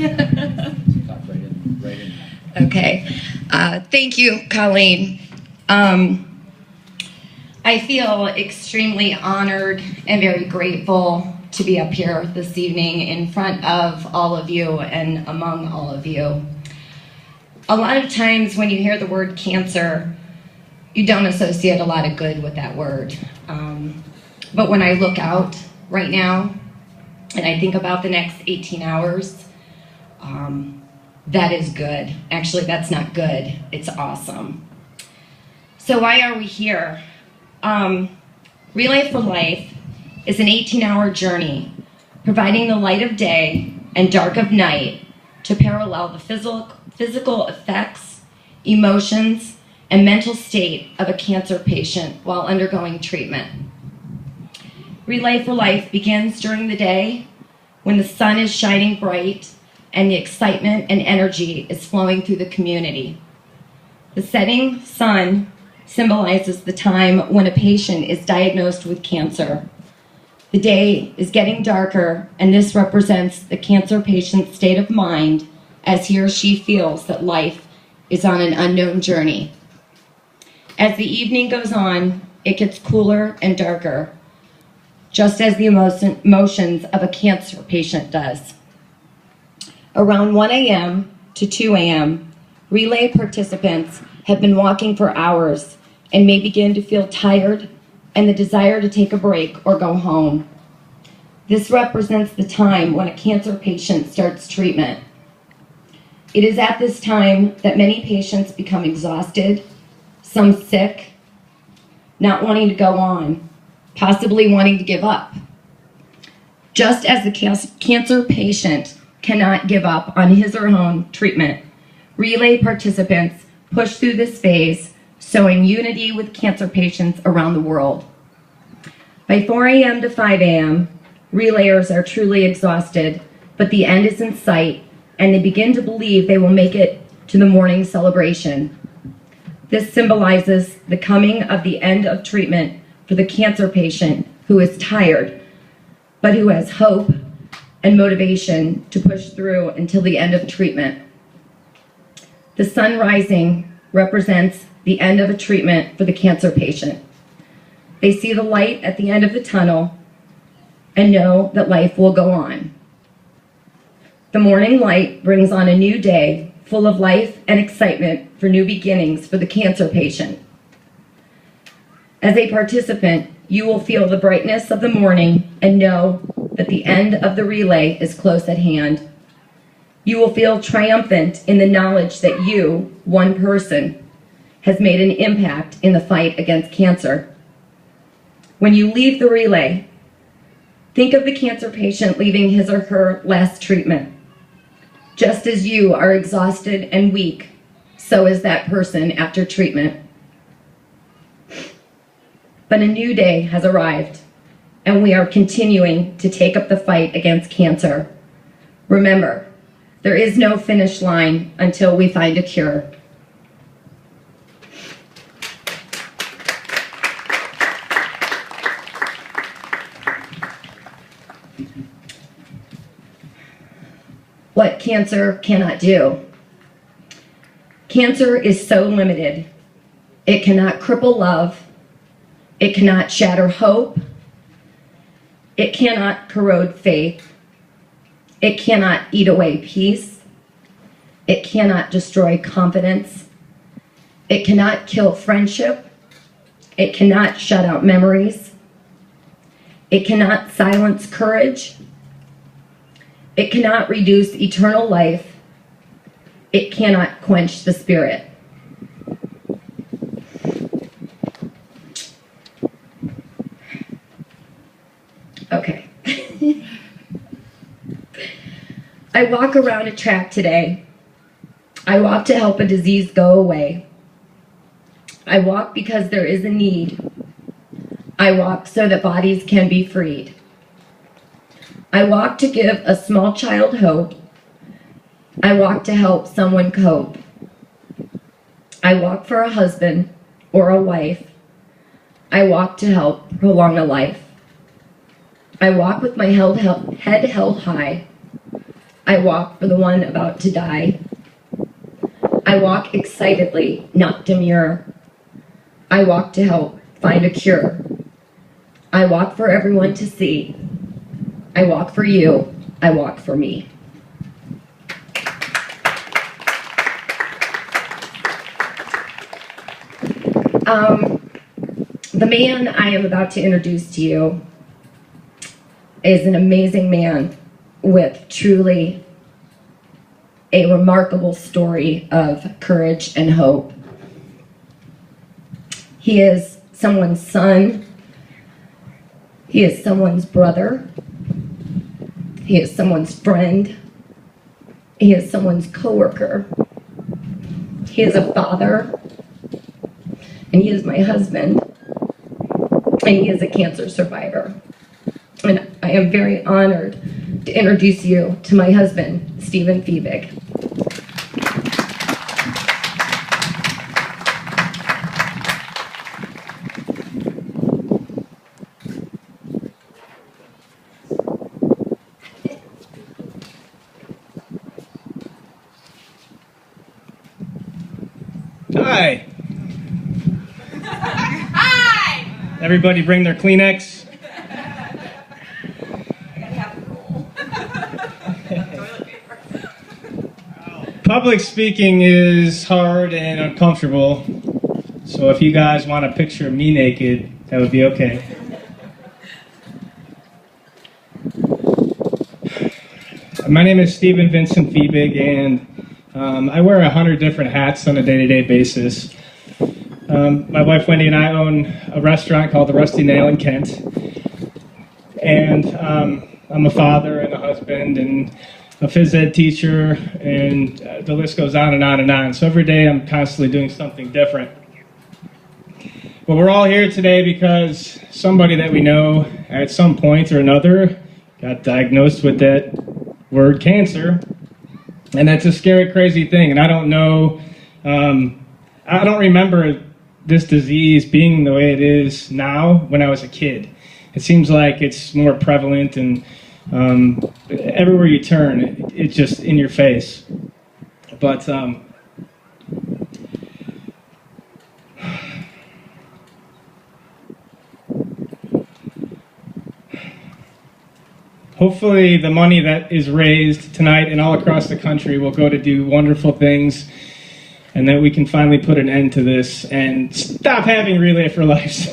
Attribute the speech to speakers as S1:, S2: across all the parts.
S1: Right in.
S2: Okay. Thank you, Colleen. I feel extremely honored and very grateful to be up here this evening in front of all of you and among all of you. A lot of times when you hear the word cancer, you don't associate a lot of good with that word. But when I look out right now and I think about the next 18 hours, that is good. Actually, that's not good. It's awesome. So why are we here? Relay for Life is an 18-hour journey, providing the light of day and dark of night to parallel the physical effects, emotions, and mental state of a cancer patient while undergoing treatment. Relay for Life begins during the day when the sun is shining bright and the excitement and energy is flowing through the community. The setting sun symbolizes the time when a patient is diagnosed with cancer. The day is getting darker, and this represents the cancer patient's state of mind as he or she feels that life is on an unknown journey. As the evening goes on, it gets cooler and darker, just as the emotions of a cancer patient does. Around 1 a.m. to 2 a.m., relay participants have been walking for hours and may begin to feel tired and the desire to take a break or go home. This represents the time when a cancer patient starts treatment. It is at this time that many patients become exhausted, some sick, not wanting to go on, possibly wanting to give up. Just as the cancer patient cannot give up on his or her own treatment, relay participants push through this phase, showing unity with cancer patients around the world. By 4 a.m. to 5 a.m., relayers are truly exhausted, but the end is in sight, and they begin to believe they will make it to the morning celebration. This symbolizes the coming of the end of treatment for the cancer patient who is tired, but who has hope and motivation to push through until the end of treatment. The sun rising represents the end of a treatment for the cancer patient. They see the light at the end of the tunnel and know that life will go on. The morning light brings on a new day full of life and excitement for new beginnings for the cancer patient. As a participant, you will feel the brightness of the morning and know that the end of the relay is close at hand. You will feel triumphant in the knowledge that you, one person, has made an impact in the fight against cancer. When you leave the relay, think of the cancer patient leaving his or her last treatment. Just as you are exhausted and weak, so is that person after treatment. But a new day has arrived, and we are continuing to take up the fight against cancer. Remember, there is no finish line until we find a cure. What cancer cannot do. Cancer is so limited. It cannot cripple love. It cannot shatter hope. It cannot corrode faith. It cannot eat away peace. It cannot destroy confidence. It cannot kill friendship. It cannot shut out memories. It cannot silence courage. It cannot reduce eternal life. It cannot quench the spirit. Okay. I walk around a track today. I walk to help a disease go away. I walk because there is a need. I walk so that bodies can be freed. I walk to give a small child hope. I walk to help someone cope. I walk for a husband or a wife. I walk to help prolong a life. I walk with my head held high. I walk for the one about to die. I walk excitedly, not demure. I walk to help find a cure. I walk for everyone to see. I walk for you. I walk for me. The man I am about to introduce to you is an amazing man with truly a remarkable story of courage and hope. He is someone's son. He is someone's brother. He is someone's friend. He is someone's coworker. He is a father. And he is my husband. And he is a cancer survivor. And I am very honored to introduce you to my husband, Stephen Fiebig.
S3: Hi. Hi. Everybody bring their Kleenex. Public speaking is hard and uncomfortable, so if you guys want a picture of me naked, that would be okay. My name is Stephen Vincent Fiebig, and I wear 100 different hats on a day-to-day basis. My wife Wendy and I own a restaurant called the Rusty Nail in Kent, and I'm a father and a husband and a phys ed teacher, and the list goes on and on and on. So every day I'm constantly doing something different. But we're all here today because somebody that we know at some point or another got diagnosed with that word cancer. And that's a scary, crazy thing. And I don't know, I don't remember this disease being the way it is now when I was a kid. It seems like it's more prevalent, and everywhere you turn, it's just in your face. But hopefully the money that is raised tonight and all across the country will go to do wonderful things, and that we can finally put an end to this and stop having Relay for Life.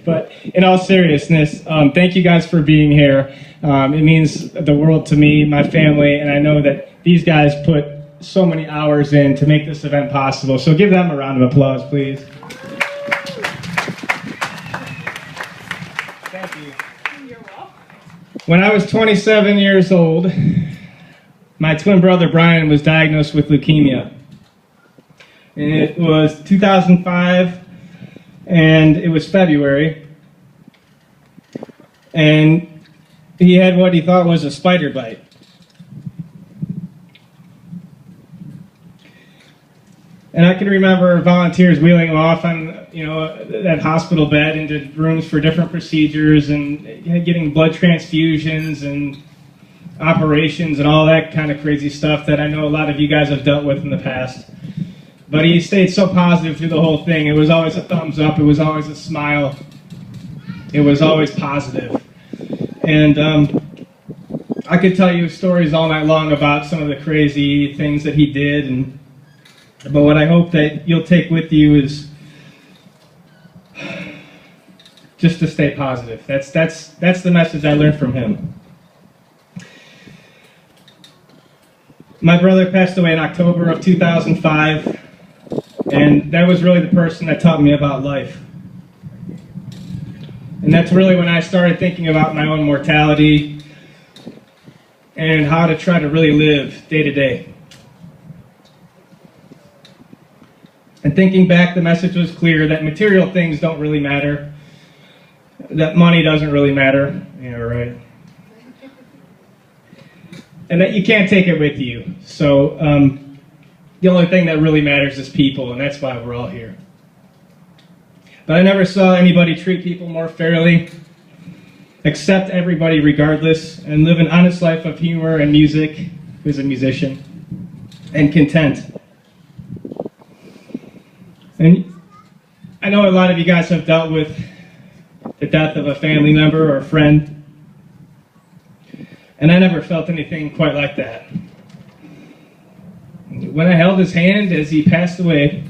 S3: But in all seriousness, thank you guys for being here. It means the world to me, my family, and I know that these guys put so many hours in to make this event possible. So give them a round of applause, please. Thank you. You're welcome. When I was 27 years old, my twin brother Brian was diagnosed with leukemia. And it was 2005. And it was February, and he had what he thought was a spider bite. And I can remember volunteers wheeling him off on, that hospital bed into rooms for different procedures, and getting blood transfusions and operations and all that kind of crazy stuff that I know a lot of you guys have dealt with in the past. But he stayed so positive through the whole thing. It was always a thumbs up. It was always a smile. It was always positive. And I could tell you stories all night long about some of the crazy things that he did. But what I hope that you'll take with you is just to stay positive. That's the message I learned from him. My brother passed away in October of 2005. And that was really the person that taught me about life. And that's really when I started thinking about my own mortality and how to try to really live day to day. And thinking back, the message was clear that material things don't really matter, that money doesn't really matter. Yeah, right. And that you can't take it with you. So, the only thing that really matters is people, and that's why we're all here. But I never saw anybody treat people more fairly. accept everybody regardless, and live an honest life of humor and music, who's a musician, and content. And I know a lot of you guys have dealt with the death of a family member or a friend, and I never felt anything quite like that. When I held his hand as he passed away,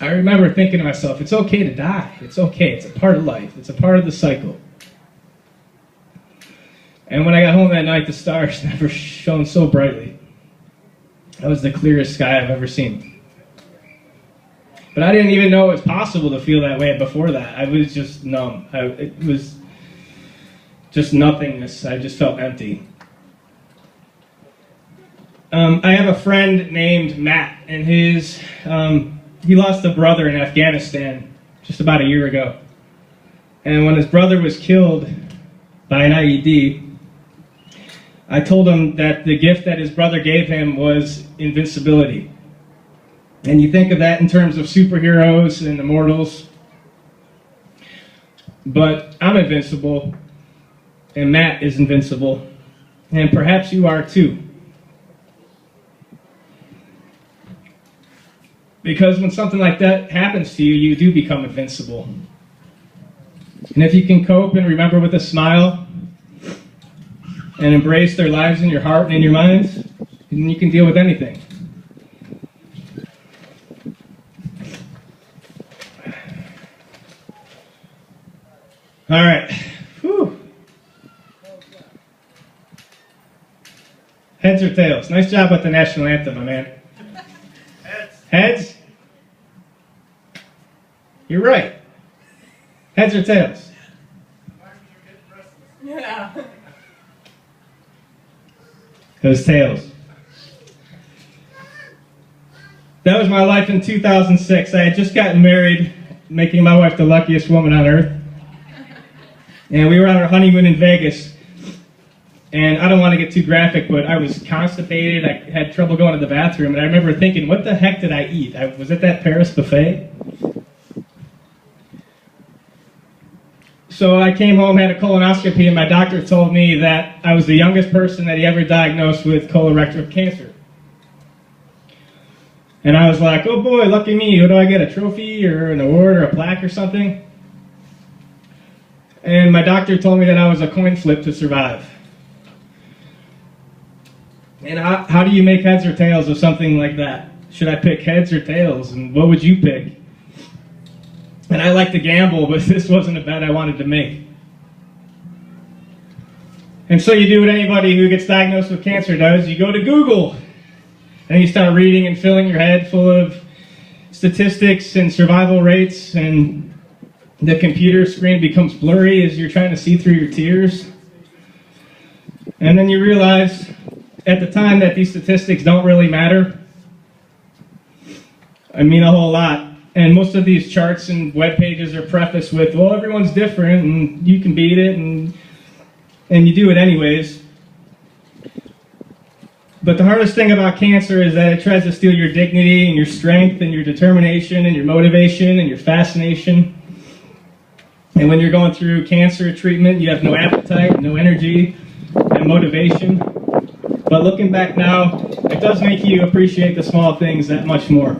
S3: I remember thinking to myself, it's okay to die. It's okay. It's a part of life. It's a part of the cycle. And when I got home that night, the stars never shone so brightly. That was the clearest sky I've ever seen. But I didn't even know it was possible to feel that way before that. I was just numb. It was just nothingness. I just felt empty. I have a friend named Matt, and he lost a brother in Afghanistan just about a year ago. And when his brother was killed by an IED, I told him that the gift that his brother gave him was invincibility. And you think of that in terms of superheroes and immortals. But I'm invincible, and Matt is invincible, and perhaps you are too. Because when something like that happens to you, you do become invincible. And if you can cope and remember with a smile and embrace their lives in your heart and in your minds, then you can deal with anything. All right. Whew. Heads or tails? Nice job with the national anthem, my man. Heads? You're right. Heads or tails?
S4: Yeah.
S3: It was tails. That was my life in 2006. I had just gotten married, making my wife the luckiest woman on earth. And we were on our honeymoon in Vegas. And I don't want to get too graphic, but I was constipated. I had trouble going to the bathroom. And I remember thinking, what the heck did I eat? Was it that Paris buffet? So I came home, had a colonoscopy, and my doctor told me that I was the youngest person that he ever diagnosed with colorectal cancer. And I was like, oh boy, lucky me. What do I get, a trophy or an award or a plaque or something? And my doctor told me that I was a coin flip to survive. And how do you make heads or tails of something like that? Should I pick heads or tails? And what would you pick? And I like to gamble, but this wasn't a bet I wanted to make. And so you do what anybody who gets diagnosed with cancer does. You go to Google. And you start reading and filling your head full of statistics and survival rates. And the computer screen becomes blurry as you're trying to see through your tears. And then you realize at the time that these statistics don't really matter. I mean a whole lot. And most of these charts and web pages are prefaced with, well, everyone's different and you can beat it, and you do it anyways. But the hardest thing about cancer is that it tries to steal your dignity and your strength and your determination and your motivation and your fascination. And when you're going through cancer treatment, you have no appetite, no energy, and motivation. But looking back now, it does make you appreciate the small things that much more.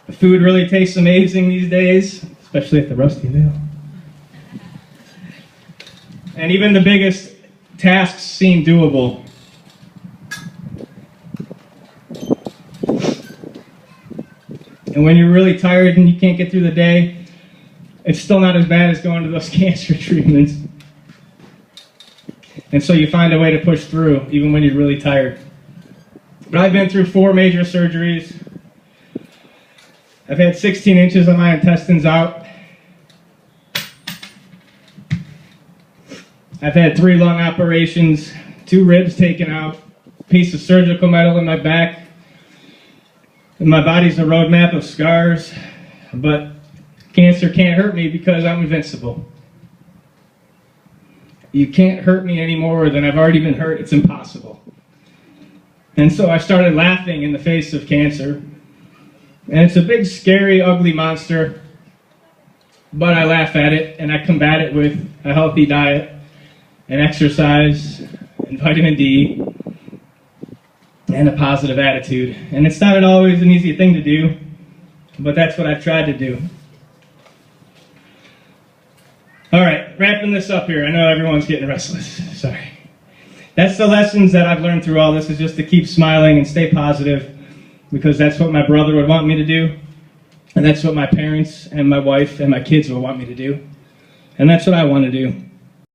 S3: The food really tastes amazing these days, especially at the Rusty Nail. And even the biggest tasks seem doable. And when you're really tired and you can't get through the day, it's still not as bad as going to those cancer treatments. And so you find a way to push through, even when you're really tired. But I've been through 4 major surgeries. I've had 16 inches of my intestines out. I've had 3 lung operations, 2 ribs taken out, a piece of surgical metal in my back. And my body's a roadmap of scars, but cancer can't hurt me because I'm invincible. You can't hurt me any more than I've already been hurt. It's impossible. And so I started laughing in the face of cancer. And it's a big, scary, ugly monster. but I laugh at it and I combat it with a healthy diet and exercise and vitamin D and a positive attitude. And it's not always an easy thing to do, but that's what I've tried to do. All right, wrapping this up here. I know everyone's getting restless. Sorry. That's the lessons that I've learned through all this, is just to keep smiling and stay positive, because that's what my brother would want me to do, and that's what my parents and my wife and my kids would want me to do, and that's what I want to do.